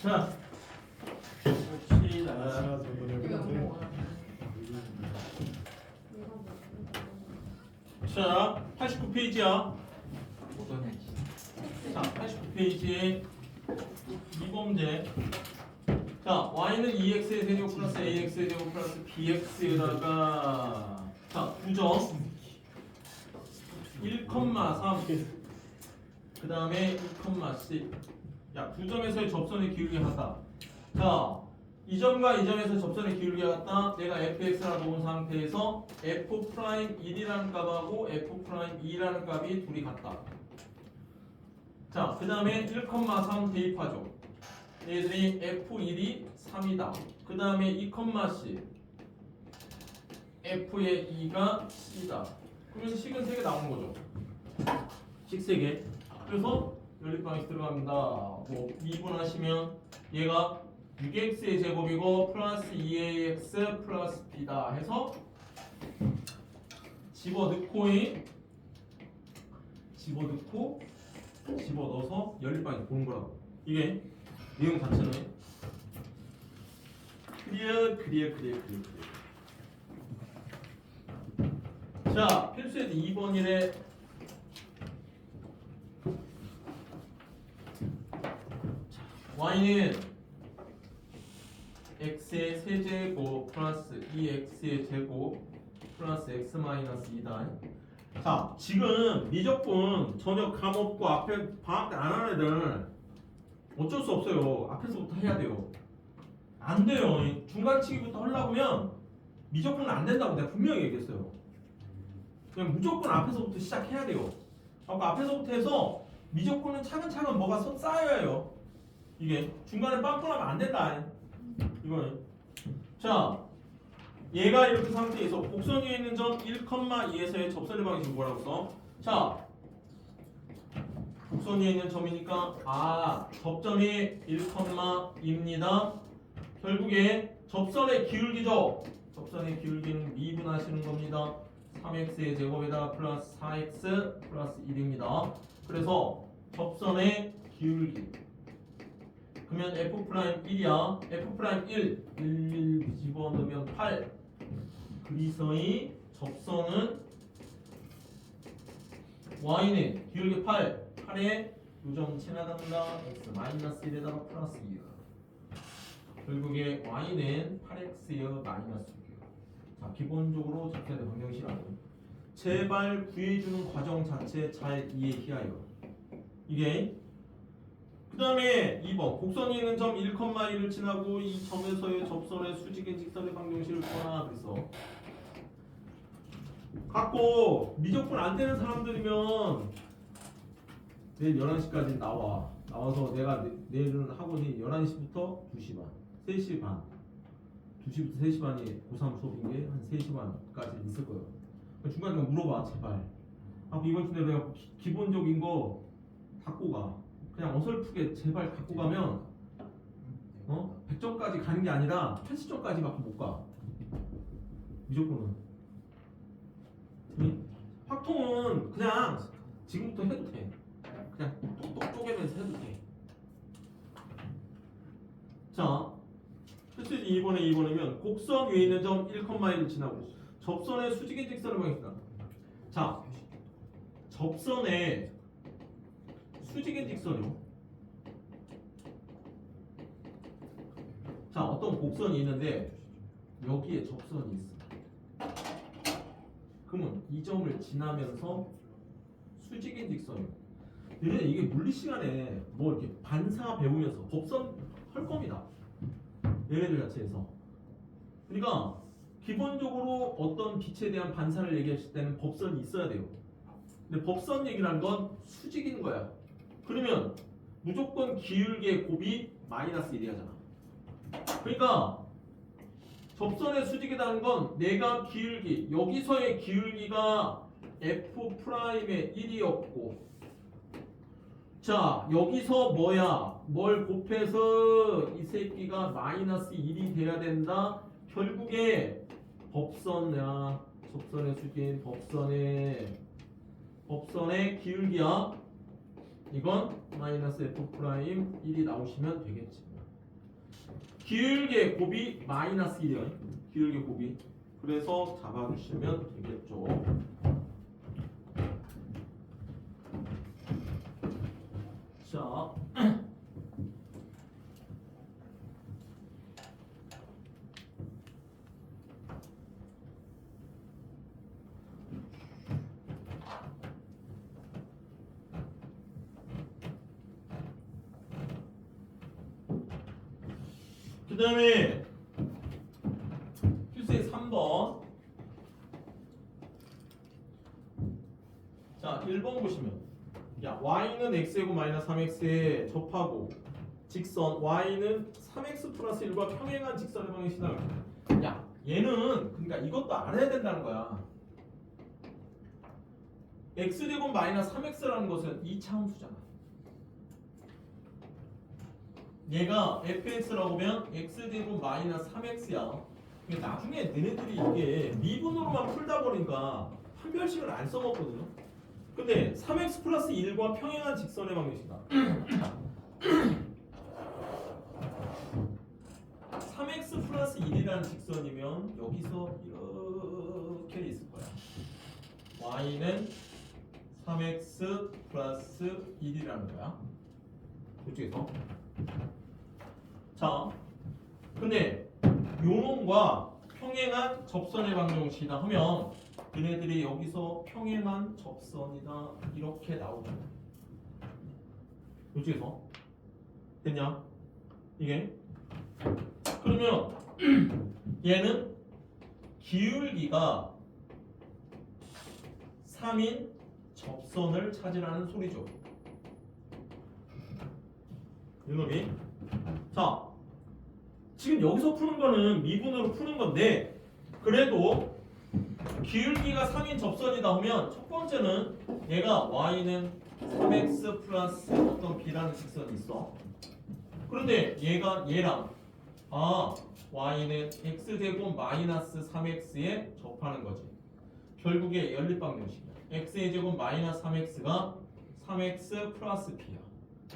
자, 봅시다. 자, 89페이지야. 자, 89페이지에 2번제. 자, y는 2x의 세제곱 플러스 ax의 제곱 플러스 bx에다가 자, 9점 1,3 그 다음에 2,10 야, 9점에서의 접선의 기울기 같다. 자, 이 점과 이 점에서 접선의 기울기가 같다. 내가 fx라고 본 상태에서 f'1이라는 값하고 f'2라는 값이 둘이 같다. 자, 그 다음에 1,3 대입하죠. 얘들이 f1이 3이다. 그 다음에 2,10 f의 2가 c다. 그러면 식은 3개 나오는 거죠. 식 3개. 그래서 연립방식 들어갑니다. 뭐 미분하시면 얘가 6x의 제곱이고 플러스 2ax 플러스 b다 해서 집어넣어서 연립방식 보는 거라고. 이게 내용 자체는 클리어. 자, 필수에서 2번이래. y는 x의 세제곱 플러스 2x의 제곱 플러스 x 마이너스 2다. 자, 지금 미적분 전혀 감없고 앞에 방학 때 안 하는 애들 어쩔 수 없어요. 앞에서부터 해야 돼요. 안 돼요. 중간치기부터 하려고 하면 미적분은 안 된다고 내가 분명히 얘기했어요. 그냥 무조건 앞에서부터 시작해야 돼요. 아까 앞에서부터 해서 미적분은 차근차근 뭐가 쌓여야 해요. 이게 중간에 빵꾸나면 안 된다. 이거는. 자, 얘가 이렇게 상태에서 곡선 위에 있는 점 1,2에서의 접선의 방식은 뭐라고 써? 자, 곡선 위에 있는 점이니까 접점이 1,2입니다. 결국에 접선의 기울기죠. 접선의 기울기는 미분하시는 겁니다. 3x의 제곱에다가 플러스 4x 플러스 1입니다. 그래서 접선의 기울기 그러면 f'1이야. f'1 집어넣으면 8. 그리서의 접선은 y는 기울기 8에 요점 지나간다. x 마이너스 1에다가 플러스 2. 결국에 y는 8x여 마이너스 6이요. 자, 기본적으로 접선의 방정식이라고. 제발 구해주는 과정 자체 잘 이해하여. 이게 그 다음에 2번 곡선이 있는 점 1,1을 지나고 이 점에서의 접선의 수직인 직선의 방정식을 구하라 그랬어. 갖고 미적분 안 되는 사람들이면 내일 11시까지 나와서 내가 내일은 학원이 11시부터 2시 반 3시 반 2시부터 3시 반이 고3 수업인 게 한 3시 반까지 있을 거예요. 중간에 물어봐 제발. 이번 주 내로 내가 기본적인 거 갖고 가. 그냥 어설프게 제발 갖고 가면 100점까지 가는 게 아니라 80점까지밖에 못 가. 미적분은. 확통은 그냥 지금부터 해도 돼. 그냥 똑똑 쪼개면서 해도 돼. 자, 필수지 2번이면 곡선 위에 있는 점 1,1을 지나고 접선의 수직인 직선을 방식이다. 자, 접선의 수직인 직선이요. 자, 어떤 곡선이 있는데 여기에 접선이 있어. 그러면 이 점을 지나면서 수직인 직선이요. 얘네 이게 물리 시간에 뭐 이렇게 반사 배우면서 법선 할 겁니다. 얘네들 자체에서. 그러니까 기본적으로 어떤 빛에 대한 반사를 얘기했을 때는 법선이 있어야 돼요. 근데 법선 얘기라는 건 수직인 거야. 그러면 무조건 기울기의 곱이 마이너스 1이 하잖아. 그러니까 접선의 수직이라는 건 내가 기울기 여기서의 기울기가 F'의 1이었고 자 여기서 뭐야 뭘 곱해서 이 새끼가 마이너스 1이 돼야 된다. 결국에 법선이야. 접선의 수직인 법선의 기울기야 이건 마이너스 f 프라임 1이 나오시면 되겠지. 기울기의 곱이 마이너스 1이에요. 기울기 곱이. 그래서 잡아주시면 되겠죠. 자, 그 다음에 필수의 3번. 자, 1번 보시면 야, y는 x제곱 마이너스 3x에 접하고 직선 y는 3x 플러스 1과 평행한 직선의 방향이시다. 야, 얘는 그러니까 이것도 알아야 된다는 거야. x제곱 마이너스 3x라는 것은 2차함수잖아. 얘가 fx라고 하면 x제곱 마이너스 3x야. 나중에 너네들이 이게 미분으로만 풀다 보니까 판별식을 안 써먹거든요. 근데 3x 플러스 1과 평행한 직선의 방정식이다. 3x 플러스 1이라는 직선이면 여기서 이렇게 있을 거야. y는 3x 플러스 1이라는 거야. 이쪽에서. 자, 근데 요놈과 평행한 접선의 방정식이다 하면 그네들이 여기서 평행한 접선이다 이렇게 나오죠. 이쪽에서 됐냐? 이게 그러면 얘는 기울기가 3인 접선을 찾으라는 소리죠. 이놈이. 자, 지금 여기서 푸는 거는 미분으로 푸는 건데 그래도 기울기가 3인 접선이다 하면 첫 번째는 얘가 y는 3x 플러스 어떤 b라는 직선이 있어. 그런데 얘가 얘랑 y는 x제곱 마이너스 3x에 접하는 거지. 결국에 연립방정식이야. x의 제곱 마이너스 3x가 3x 플러스 b야.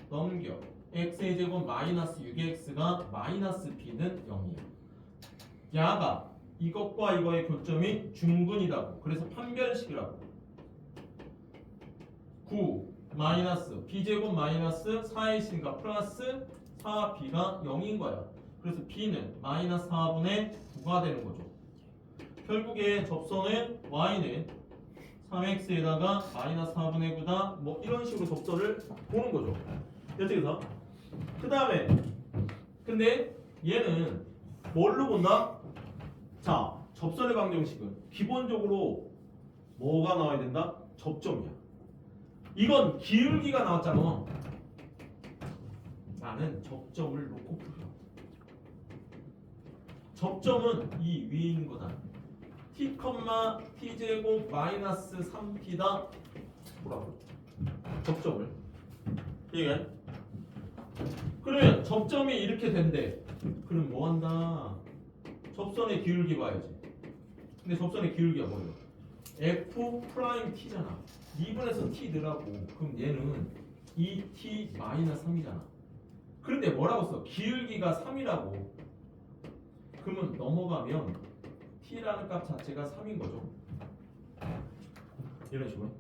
넘겨. x의 제곱 마이너스 6x가 마이너스 b는 0이야. 야가 이것과 이거의 교점이 중근이라고. 그래서 판별식이라고. 9 마이너스 b제곱 마이너스 4ac가 플러스 4b가 0인 거야. 그래서 b는 마이너스 4분의 9가 되는 거죠. 결국에 접선은 y는 3x에다가 마이너스 4분의 9다 뭐 이런 식으로 접선을 보는 거죠. 여기서 그 다음에 근데 얘는 뭘로 본다? 자, 접선의 방정식은 기본적으로 뭐가 나와야 된다? 접점이야. 이건 기울기가 나왔잖아. 나는 접점을 놓고 풀어. 접점은 이 위에 있는 거다. t, t제곱 마이너스 3t다. 뭐라고? 접점을. 이게 그러면 접점이 이렇게 된대. 그럼 뭐 한다? 접선의 기울기 봐야지. 근데 접선의 기울기가 뭐예요? f 프라임 t잖아. 2분에서 t 넣으라고. 그럼 얘는 2t 마이너스 3이잖아. 그런데 뭐라고 써? 기울기가 3이라고. 그러면 넘어가면 t라는 값 자체가 3인 거죠. 이런 식으로.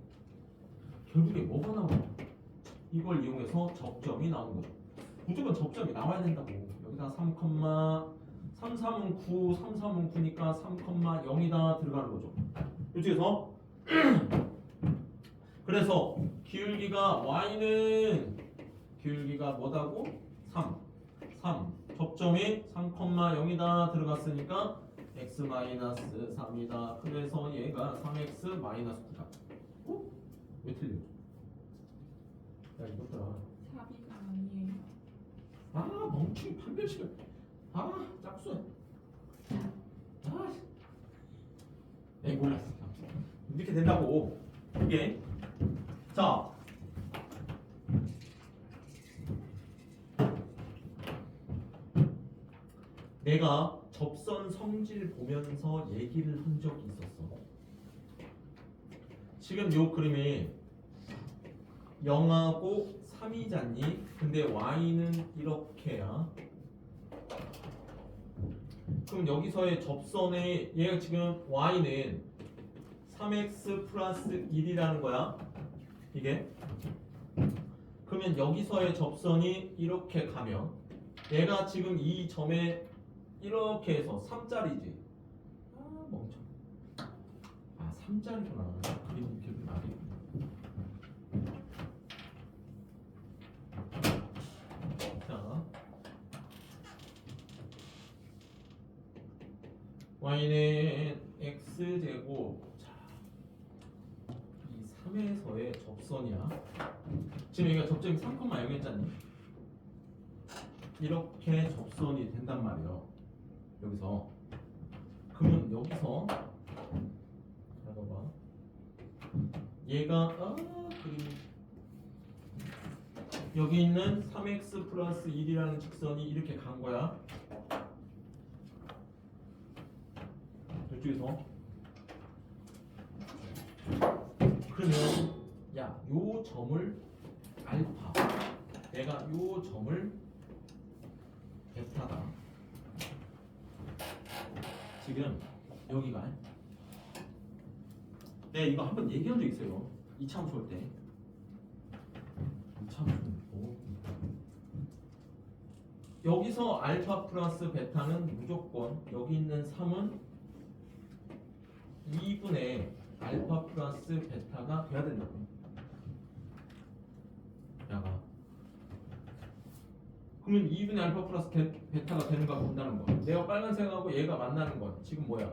결국에 뭐가 나오냐? 이걸 이용해서 접점이 나오는 거죠. 무조건 접점이 나와야 된다고. 여기다 3, 3, 3은 9, 3, 3은 9니까 3, 0이다 들어가는 거죠. 이쪽에서 그래서 기울기가 y는 기울기가 뭐다고? 3 접점이 3, 0이다 들어갔으니까 x-3이다. 그래서 얘가 3x-9다. 어? 왜 틀려? 야 이것들아. 4B가 아니에요. 멍충이 판별식을. 짝수. 에이 몰랐어. 이렇게 된다고. 이게 자 내가 접선 성질 보면서 얘기를 한 적이 있었어. 지금 요 그림이 0하고 3이잖니? 근데 y는 이렇게야. 그럼 여기서의 접선의 얘가 지금 y는 3x 플러스 1이라는 거야. 이게. 그러면 여기서의 접선이 이렇게 가면 얘가 지금 이 점에 이렇게 해서 3짜리지. 아, 멍청. 아, 3짜리구나. 그림 기억이 나겠구나. 자, y는 x제곱. 자, 이 3에서의 접선이야. 지금 얘가 접점이 3,0였잖니? 이렇게 접선이 된단 말이에요. 여기서. 그러면 여기서 봐봐. 얘가 그림 여기 있는 3x 플러스 1이라는 직선이 이렇게 간 거야. 이쪽에서. 그러면 야, 요 점을 알파, 내가 요 점을 베타다. 지금 여기가 네, 이거 한번 얘기한 적 있어요. 이차함수 할 때. 이차함수. 여기서 알파 플러스 베타는 무조건 여기 있는 3은 2분의 알파 플러스 베타가 돼야 된다고요. 야가. 그러면 2분의 알파 플러스 베타가 되는가 본다는 거. 내가 빨간색하고 얘가 만나는 건 지금 뭐야?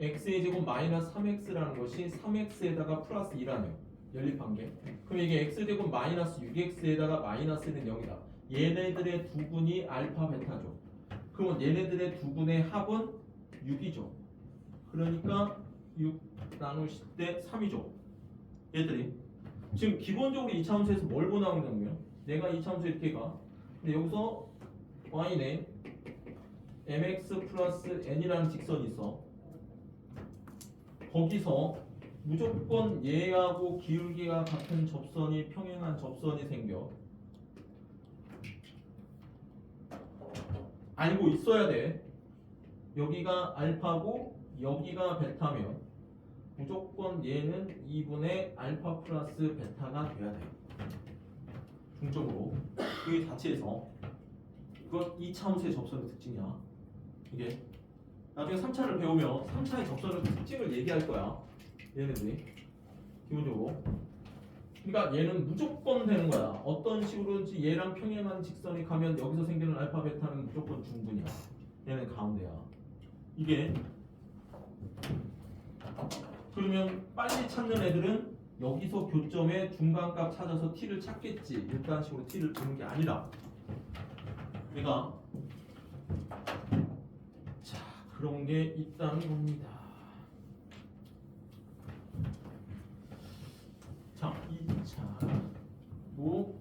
x의 제곱 마이너스 3x라는 것이 3x에다가 플러스 2라네요. 연립한 게. 그럼 이게 x제곱 마이너스 6x에다가 마이너스는 0이다. 얘네들의 두분이 알파 베타죠. 그러면 얘네들의 두분의 합은 6이죠. 그러니까 6 나누실 때 3이죠. 얘들이. 지금 기본적으로 이 차함수에서 뭘 보나오냐면 내가 이 차함수 이렇게 가. 근데 여기서 y는 mx 플러스 n이라는 직선이 있어. 거기서 무조건 얘하고 기울기가 같은 접선이 평행한 접선이 생겨. 알고 있어야 돼. 여기가 알파고 여기가 베타면 무조건 얘는 2분의 알파 플러스 베타가 돼야 돼. 중점으로. 그 자체에서 이건 2차함수의 접선의 특징이야. 이게 나중에 3차를 배우면 3차의 접선의 특징을 얘기할 거야. 얘네들이 기본적으로. 그러니까 얘는 무조건 되는 거야. 어떤 식으로든지 얘랑 평행한 직선이 가면 여기서 생기는 알파 베타는 무조건 중분이야. 얘는 가운데야. 이게. 그러면 빨리 찾는 애들은 여기서 교점의 중간값 찾아서 t를 찾겠지. 이런 식으로 t를 보는 게 아니라 우리가 자, 그런 게 있다는 겁니다. 자, 2차로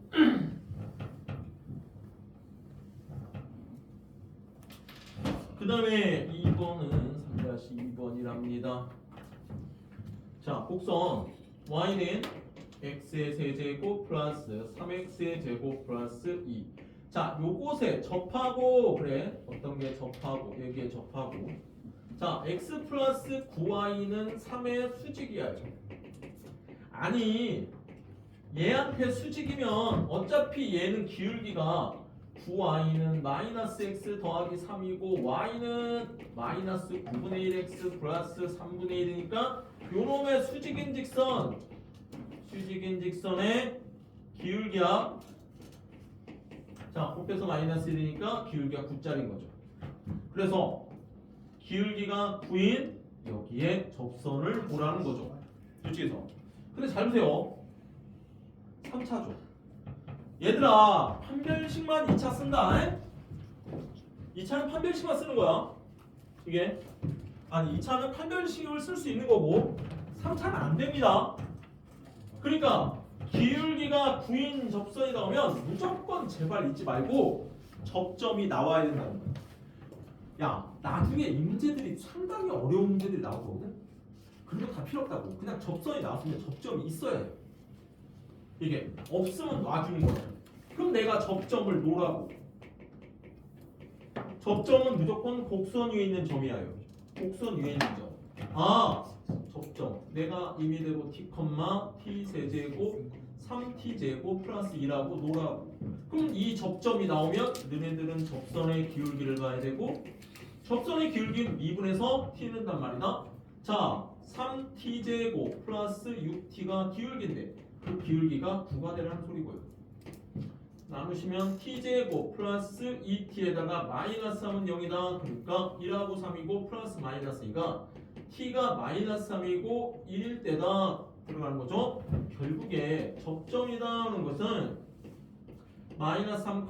그 다음에 2번은 3-2번이랍니다. 자, 곡선 y는 x의 세제곱 플러스 3x의 제곱 플러스 2. 자, 요곳에 접하고 그래. 어떤 게 접하고 여기에 접하고. 자, x 플러스 9y는 3의 수직이야. 아니, 얘한테 수직이면 어차피 얘는 기울기가 9y는 마이너스 x 더하기 3이고 y는 마이너스 9분의 1x 플러스 3분의 1이니까 요놈의 수직인 직선의 기울기야. 자, 곱해서 마이너스 1이니까 기울기가 9짜리인 거죠. 그래서 기울기가 9인 여기에 접선을 보라는 거죠. 이쪽에서. 근데 잘 보세요. 3차죠. 얘들아, 판별식만 2차 쓴다. 2차는 판별식만 쓰는 거야. 이게. 아니, 2차는 판별식을 쓸 수 있는 거고 3차는 안 됩니다. 그러니까 기울기가 9인 접선이 나오면 무조건 제발 잊지 말고 접점이 나와야 된다는 거야. 야, 나중에 문제들이 상당히 어려운 문제들이 나오거든. 그런 거 다 필요 없다고. 그냥 접선이 나왔으면 접점이 있어야 돼. 이게 없으면 놔주는 거야. 그럼 내가 접점을 놓으라고. 접점은 무조건 곡선 위에 있는 점이야요. 곡선 위에 있는 점. 아, 접점. 내가 임의대로 t, t 세제곱 3t 제곱 플러스 2라고 놓으라고. 그럼 이 접점이 나오면 너네들은 접선의 기울기를 봐야 되고, 접선의 기울기는 2분에서 t는 단 말이다. 자, 3t 제곱 플러스 6t가 기울기인데 그 기울기가 9가 되라는 소리고요. 나누시면 t제곱 플러스 2t에다가 마이너스 3은 0이다. 그러니까 1하고 3이고 플러스 마이너스 2가 t가 마이너스 3이고 1일 때다 들어가는 거죠. 결국에 접점이라는 것은 마이너스 3,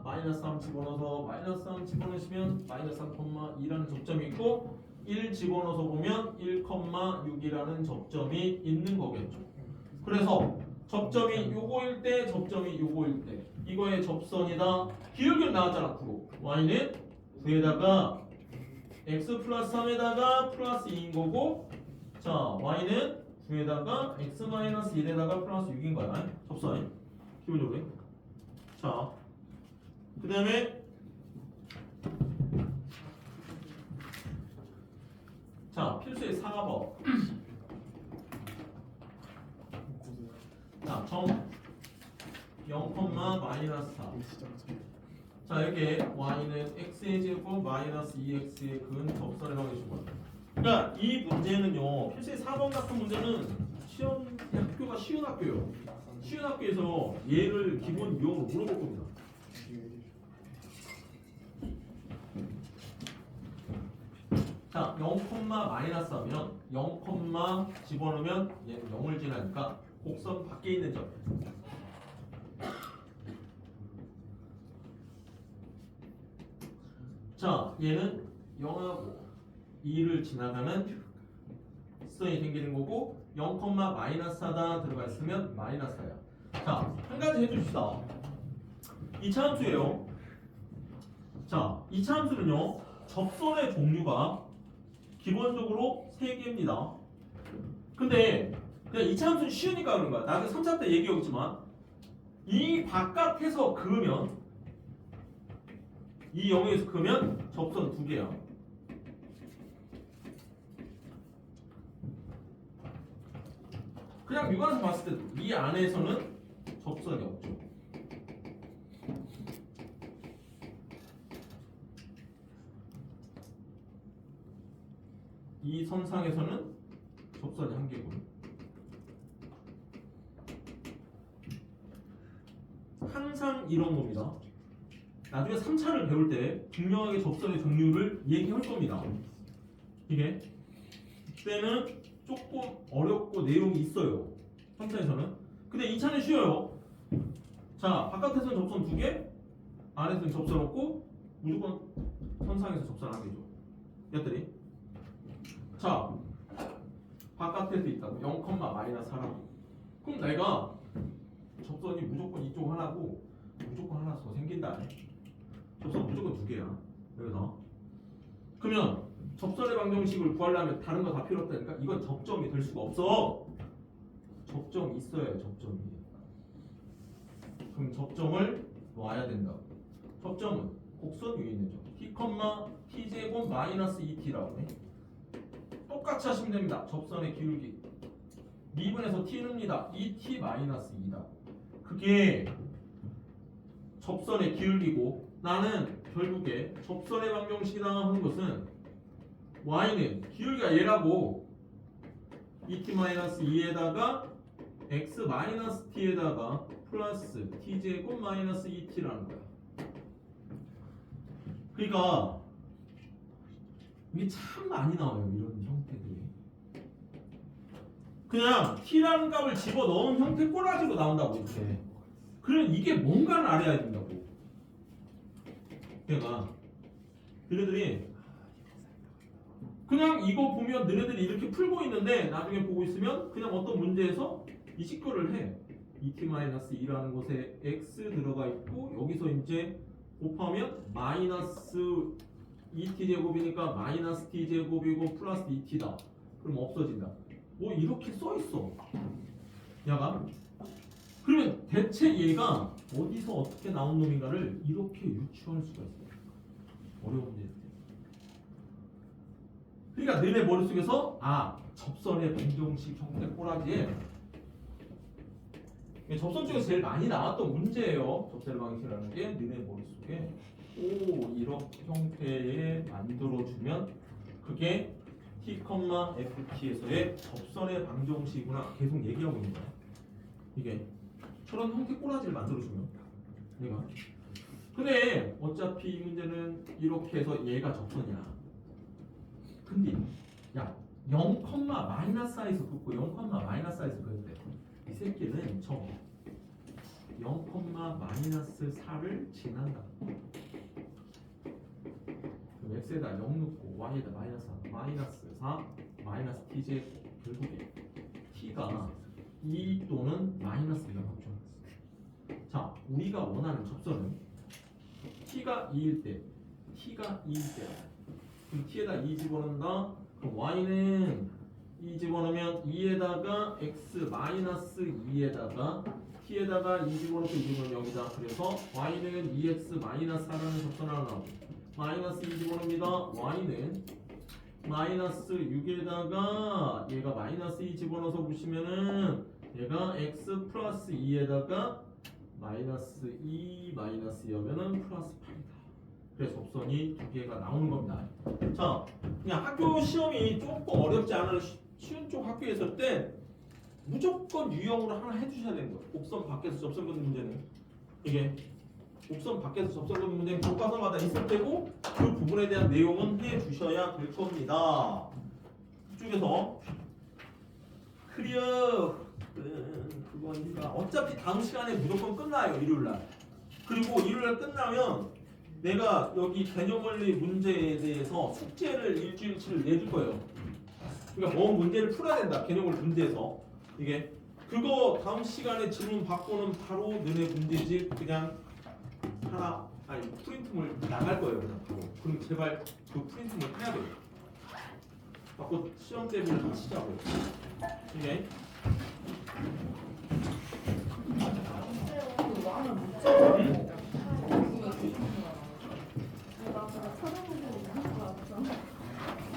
마이너스 3 집어넣어서 마이너스 3 집어넣으시면 마이너스 3,2라는 접점이 있고 1 집어넣어서 보면 1,6이라는 접점이 있는 거겠죠. 그래서 접점이 요거일 때, 접점이 요거일 때 이거의 접선이다. 기울기는 나왔잖아. 9로. y는 9에다가 x 플러스 3에다가 플러스 2인 거고, 자 y는 9에다가 x 마이너스 1에다가 플러스 6인 거야. 접선 기본적으로. 자, 그 다음에 자 필수의 상하법. 자, 점 0, 마이너스 4. 자, 여기에 y는 x의 제곱 마이너스 2x의 근 접선을 정해준 거야. 그러니까 이 문제는요, 필수의 4번 같은 문제는 시험 학교가 쉬운 학교예요. 쉬운 학교에서 얘를 기본 유형으로 물어볼 겁니다. 자, 0, 마이너스 하면 0, 집어넣으면 얘는 0을 지나니까 곡선 밖에 있는 점. 자, 얘는 0하고 2를 지나가는 수선이 생기는 거고 0, 마이너스 하다 들어가 있으면 마이너스 4야. 자, 한 가지 해줍시다. 2차 함수예요. 자, 2차 함수는요, 접선의 종류가 기본적으로 3개입니다. 근데 그냥 2차 함수는 쉬우니까 그런 거야. 나중에 3차 때 얘기하겠지만 이 바깥에서 그으면 이 영역에서 그으면 접선 2개야. 그냥 육안에서 봤을 때도 이 안에서는 접선이 없죠. 이 선상에서는 접선이 1개고 항상 이런 겁니다. 나중에 3차를 배울 때 분명하게 접선의 종류를 얘기할 겁니다. 이게 그때는 조금 어렵고 내용이 있어요. 3차에서는. 근데 2차는 쉬워요. 자, 바깥에서는 접선 2개, 안에서는 접선 없고 무조건 선상에서 접선 1개죠. 였더니 자, 바깥에도 있다고 0, 마이너스 하라고. 그럼 내가 접선이 무조건 이쪽 하나고 무조건 하나 더 생긴다. 접선 무조건 2개야. 여기서. 그러면 접선의 방정식을 구하려면 다른 거 다 필요 없다니까? 이건 접점이 될 수가 없어. 접점이 있어야 접점이. 그럼 접점을 놔야 된다고. 접점은 곡선 위에 있는 점. t, t제곱 마이너스 2t라고 해. 똑같이 하시면 됩니다. 접선의 기울기. 2분에서 t는입니다. 2t 마이너스 2다. 그게 접선의 기울기고, 나는 결국에 접선의 방정식이라 하는 것은 y는 기울기가 얘라고 2t-2에다가 x-t에다가 플러스 t제곱 마이너스 2t라는 거야. 그러니까 이게 참 많이 나와요. 이런 형태들이. 그냥 t라는 값을 집어넣은 형태 꼬라지로 나온다고 이렇게. 그럼 이게 뭔가를 알아야 된다고. 내가 너네들이 그냥 이거 보면 너네들이 이렇게 풀고 있는데 나중에 보고 있으면 그냥 어떤 문제에서 이 식구를 해. 2t-2라는 곳에 x 들어가 있고 여기서 이제 곱하면 마이너스 2t제곱이니까 마이너스 t제곱이고 플러스 2t다. 그럼 없어진다. 뭐 이렇게 써 있어. 야가. 그러면 대체 얘가 어디서 어떻게 나온 놈인가를 이렇게 유추할 수가 있어요. 어려운 문제일 때. 그러니까 너네 머릿속에서 접선의 방정식 형태 꼬라지에 접선 중에서 제일 많이 나왔던 문제예요. 접선의 방정식이라는 게 너네 머릿속에 이런 형태에 만들어주면 그게 t, ft에서의 접선의 방정식이구나 계속 얘기하고 있는 거야. 이게 저런 형태 꼬라지를 만들어주면 얘가. 근데 어차피 이 문제는 이렇게 해서 얘가 접선이야. 근데 야 0, 마이너스에서 긋고 0, 마이너스에서 그을 때 이 새끼는 저 0, 마이너스 4를 지난다. 그럼 x에다 0 넣고 y에다 마이너스 4, 마이너스 4, 마이너스 t제곱 결국에 t가 2 또는 마이너스 2가 확정했어. 자, 우리가 원하는 접선은 t가 2일 때, t가 2일 때 그럼 t에다 2 집어넣는다. 그럼 y는 2 집어넣으면 2에다가 x 마이너스 2에다가 t에다가 2 집어넣고 2 집어넣으면 0이다. 그래서 y는 2x 마이너스 4라는 접선 하나 나오고 마이너스 2 집어넣습니다. y는 마이너스 6에다가 얘가 마이너스 2 집어넣어서 보시면은 얘가 x 플러스 2에다가 마이너스 2 마이너스 2하면은 플러스 8이다. 그래서 접선이 두 개가 나오는 겁니다. 자, 그냥 학교 시험이 조금 어렵지 않은 쉬운 쪽 학교에 있을 때 무조건 유형으로 하나 해주셔야 되는 거예요. 옥선 밖에서 접선 긋는 문제는 이게 옥선 밖에서 접선 긋는 문제는 교과서마다 있을 테고 그 부분에 대한 내용은 해주셔야 될 겁니다. 이쪽에서 클리어 그거니까 어차피 다음 시간에 무조건 끝나요. 일요일날. 그리고 일요일날 끝나면 내가 여기 개념원리 문제에 대해서 숙제를 일주일치를 내줄 거예요. 그러니까 뭐 문제를 풀어야 된다. 개념원리 문제에서 이게 그거 다음 시간에 질문 받고는 바로 너네 문제집 그냥 하나 프린트물 나갈 거예요. 그냥 바로. 그럼 제발 그 프린트물 해야 돼요. 받고 시험 대비를 다 치자고요. 이게